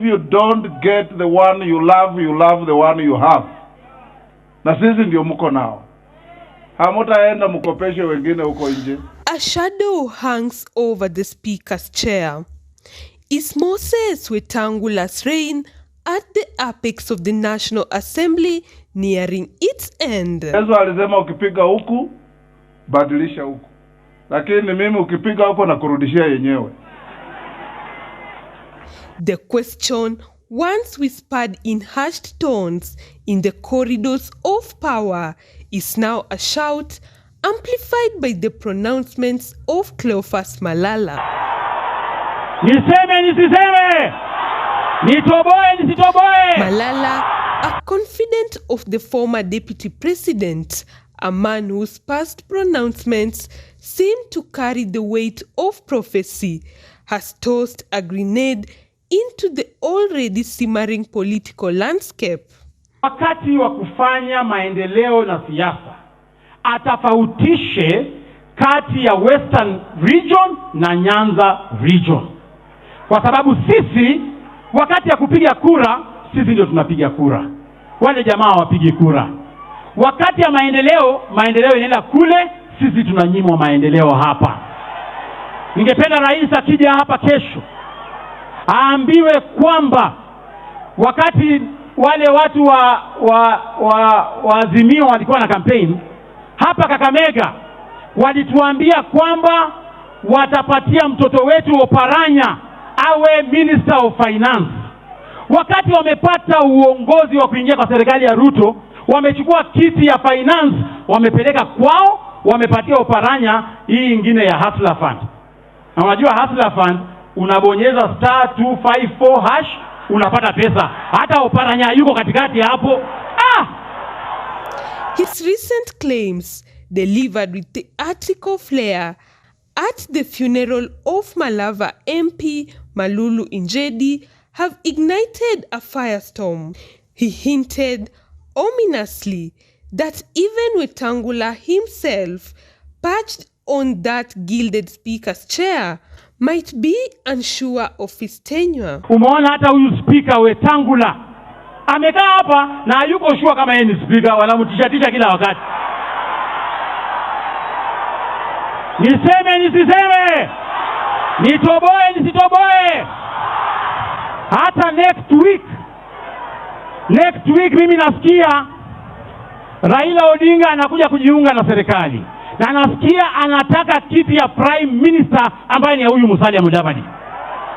If you don't get the one you love the one you have. Na sisi ndio mko nao. Hamutaenda mkopeshe wengine huko nje. A shadow hangs over the speaker's chair. Is Moses Wetangula's reign at the apex of the National Assembly nearing its end? Yesu alisema ukipiga huku, badilisha huku. Lakini mimi ukipiga huko na kurudishia yenyewe. The question, once whispered in hushed tones in the corridors of power, is now a shout amplified by the pronouncements of Cleophas Malala. Niseme nisiseme, nitoboe nisitoboe. Malala, a confidant of the former deputy president, a man whose past pronouncements seem to carry the weight of prophecy, has tossed a grenade into the already simmering political landscape. Wakati wa kufanya maendeleo na siasa, atafautishe kati ya Western Region na Nyanza Region. Kwa sababu sisi, wakati ya kupiga kura, sisi ndio tunapiga kura. Wale jamaa wapige kura. Wakati ya maendeleo inaenda kule, sisi tunanyimwa maendeleo hapa. Ningependa rais akija hapa kesho, aambiwe kwamba wakati wale watu wa Azimio walikuwa na campaign hapa Kakamega, walituambia kwamba watapatia mtoto wetu Oparanya awe Minister of Finance. Wakati wamepata uongozi wa kuingia kwa serikali ya Ruto, wamechukua kiti ya finance, wamepeleka kwao, wamepatia Oparanya hii ingine ya Hustler Fund. Na unajua Hustler Fund, unabonyeza *254# unapata pesa. Hata Oparanya yuko katikati hapo. His recent claims, delivered with the article flair at the funeral of Malava MP Malulu Injedi, have ignited a firestorm. He hinted ominously that even Wetangula himself, perched on that gilded speaker's chair, might be unsure of his tenure. Umeona hata huyu speaker Wetangula amekaa hapa na yuko sure kama yeye ni speaker, wanamtishatisha kila wakati. Niseme nisiseme, nitoboe nisitoboe. Hata next week mimi nasikia Raila Odinga anakuja kujiunga na serikali. Na nasikia anataka kiti ya prime minister ambaye ni huyu Musalia Mudavadi.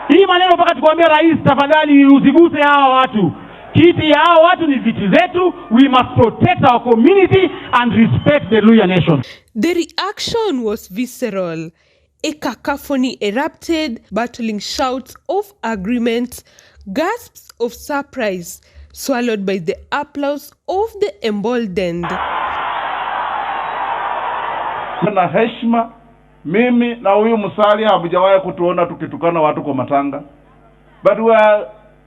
Hii maneno mpaka tukwambia rais, tafadhali usiguse hawa watu. Kiti ya hawa watu ni viti zetu. We must protect our community and respect the Luhya nation. The reaction was visceral. A cacophony erupted, battling shouts of agreement, gasps of surprise, swallowed by the applause of the emboldened. Na heshima, mimi na huyu Musalia habujawahi kutuona tukitukana watu kwa matanga. But we are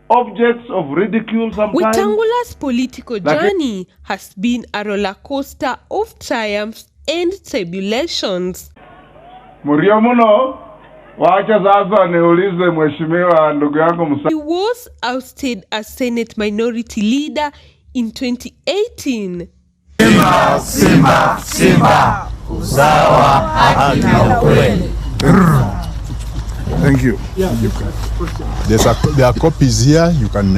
objects of ridicule sometimes. Wetangula's political journey has been a roller coaster of triumphs and tribulations. Murio muno, wacha sasa niulize mheshimiwa ndugu yangu Musalia. He was ousted as Senate Minority Leader in 2018. Simba. Usawa, haki na ukweli. Thank you. There are copies here you can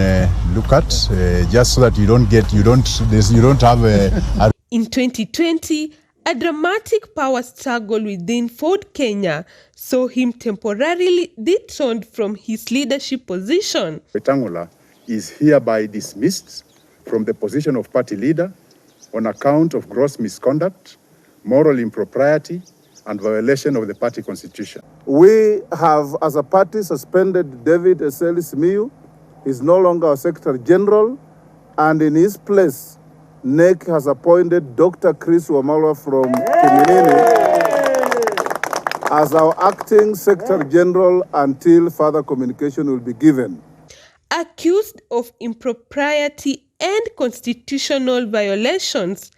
look at, just so that you don't have a. In 2020, a dramatic power struggle within Ford Kenya saw him temporarily dethroned from his leadership position. Wetangula is hereby dismissed from the position of party leader on account of gross misconduct, moral impropriety, and violation of the party constitution. We have, as a party, suspended David Eseli Simiyu. He's no longer our Secretary General, and in his place, NEC has appointed Dr. Chris Wamalwa from Kiminini as our acting Secretary General until further communication will be given. Accused of impropriety and constitutional violations,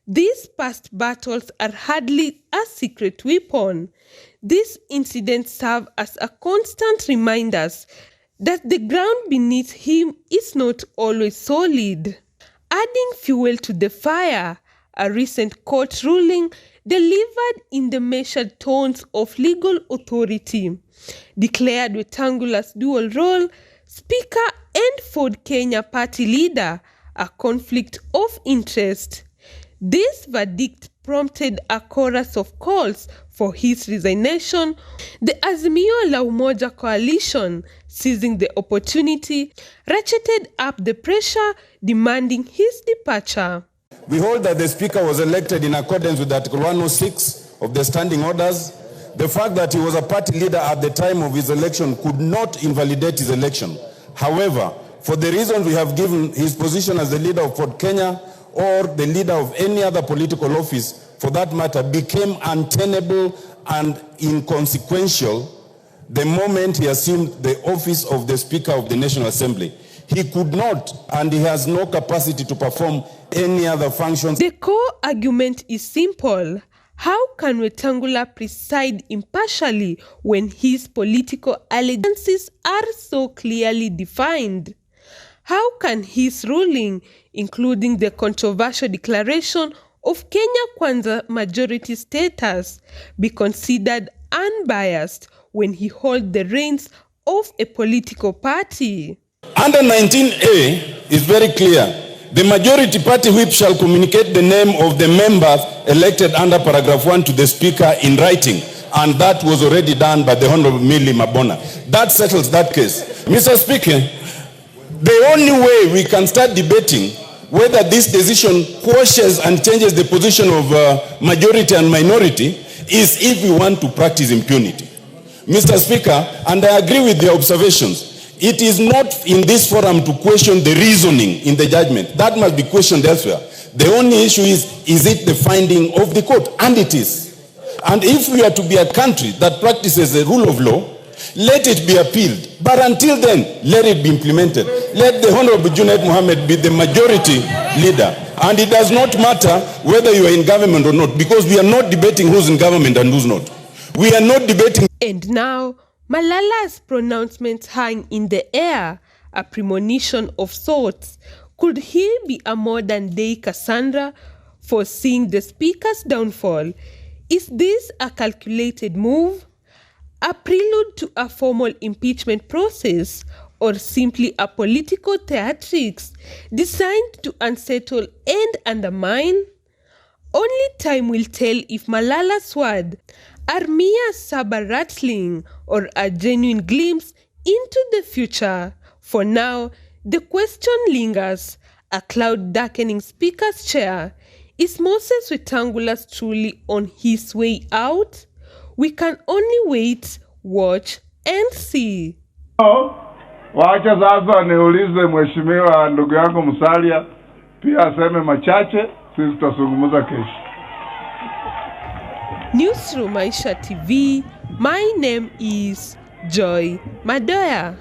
these past battles are hardly a secret weapon. These incidents serve as a constant reminders that the ground beneath him is not always solid. Adding fuel to the fire, a recent court ruling delivered in the measured tones of legal authority declared Wetangula's dual role, Speaker and Ford Kenya party leader, a conflict of interest. This verdict prompted a chorus of calls for his resignation, the Azimio la Umoja coalition, seizing the opportunity, ratcheted up the pressure, demanding his departure. We hold that the Speaker was elected in accordance with Article 106 of the Standing Orders. The fact that he was a party leader at the time of his election could not invalidate his election. However, for the reasons we have given, his position as the leader of Ford Kenya or the leader of any other political office, for that matter, became untenable and inconsequential the moment he assumed the office of the Speaker of the National Assembly. He could not, and he has no capacity to perform any other functions. The core argument is simple. How can Wetangula preside impartially when his political allegiances are so clearly defined? How can his ruling, including the controversial declaration of Kenya Kwanza majority status, be considered unbiased when he holds the reins of a political party? Under 19A is very clear. The majority party whip shall communicate the name of the members elected under paragraph 1 to the Speaker in writing. And that was already done by the Honorable Millie Mabona. That settles that case. Mr. Speaker, the only way we can start debating whether this decision quashes and changes the position of majority and minority is if we want to practice impunity. Mr. Speaker, and I agree with the observations, it is not in this forum to question the reasoning in the judgment. That must be questioned elsewhere. The only issue is it the finding of the court? And it is. And if we are to be a country that practices the rule of law, let it be appealed. But until then, let it be implemented. Let the Honorable Junaid Mohammed be the majority leader. And it does not matter whether you are in government or not, because we are not debating who's in government and who's not. We are not debating. And now, Malala's pronouncements hang in the air, a premonition of sorts. Could he be a modern-day Cassandra foreseeing the Speaker's downfall? Is this a calculated move, a prelude to a formal impeachment process, or simply a political theatrics designed to unsettle and undermine? Only time will tell if Malala's words are mere saber rattling or a genuine glimpse into the future. For now, the question lingers, a cloud-darkening Speaker's chair. Is Moses Wetangula truly on his way out? We can only wait, watch and see. Wacha sasa niulize mheshimiwa ndugu yangu Musalia pia aseme machache, sisi tutazungumza kesho. Newsroom Maisha TV. My name is Joy Madoya.